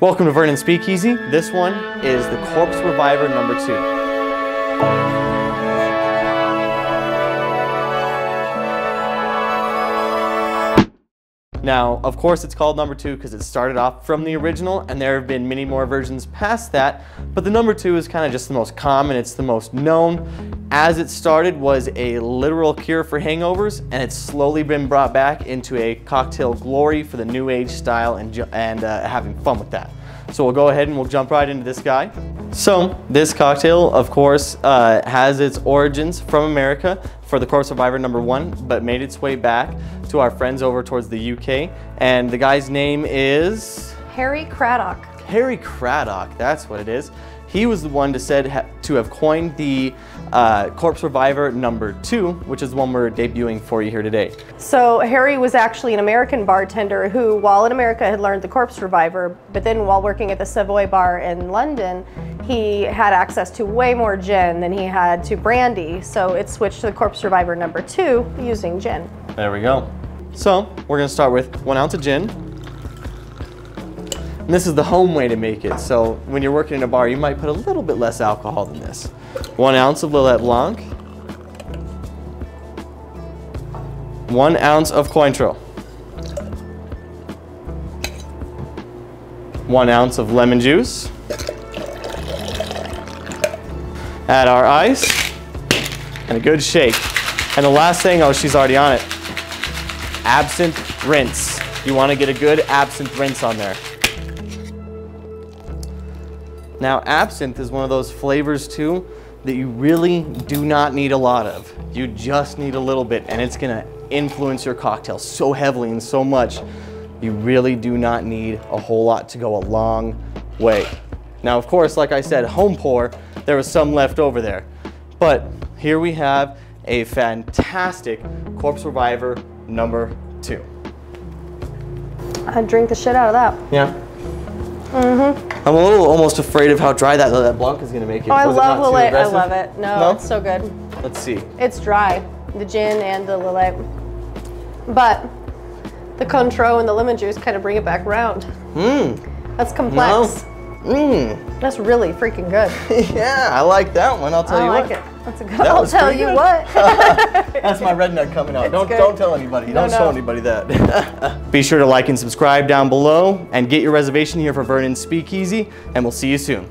Welcome to Vernon Speakeasy. This one is the Corpse Reviver number 2. Now, of course it's called number 2 because it started off from the original, and there have been many more versions past that, but the number 2 is kind of just the most common, it's the most known. As it started was a literal cure for hangovers, and it's slowly been brought back into a cocktail glory for the new age style and having fun with that. So we'll go ahead and we'll jump right into this guy. So this cocktail, of course, has its origins from America for the Corpse Reviver number 1, but made its way back to our friends over towards the UK. And the guy's name is? Harry Craddock. Harry Craddock, that's what it is. He was the one to have coined the Corpse Reviver number 2, which is the one we're debuting for you here today. So Harry was actually an American bartender who, while in America, had learned the Corpse Reviver, but then while working at the Savoy bar in London, he had access to way more gin than he had to brandy, so it switched to the Corpse Reviver number 2 using gin. There we go. So we're gonna start with 1 ounce of gin. And this is the home way to make it, so when you're working in a bar, you might put a little bit less alcohol than this. 1 ounce of Lillet Blanc. 1 ounce of Cointreau. 1 ounce of lemon juice. Add our ice, and a good shake. And the last thing, oh, she's already on it. Absinthe rinse. You want to get a good absinthe rinse on there. Now, absinthe is one of those flavors too that you really do not need a lot of. You just need a little bit, and it's gonna influence your cocktail so heavily and so much. You really do not need a whole lot to go a long way. Now, of course, like I said, home pour, there was some left over there. But here we have a fantastic Corpse Reviver number 2. I'd drink the shit out of that. Yeah. Mm-hmm. I'm a little almost afraid of how dry that Lillet Blanc is going to make it. Oh, I love Lillet. I love it. No, it's so good. Let's see. It's dry, the gin and the Lillet. But the Cointreau and the lemon juice kind of bring it back around. That's complex. That's really freaking good. Yeah, I like that one. I'll tell you what. I like it. That's a good. I'll tell you what. That's my redneck coming out. Don't tell anybody. Don't show anybody that. Be sure to like and subscribe down below, and get your reservation here for Vernon Speakeasy, and we'll see you soon.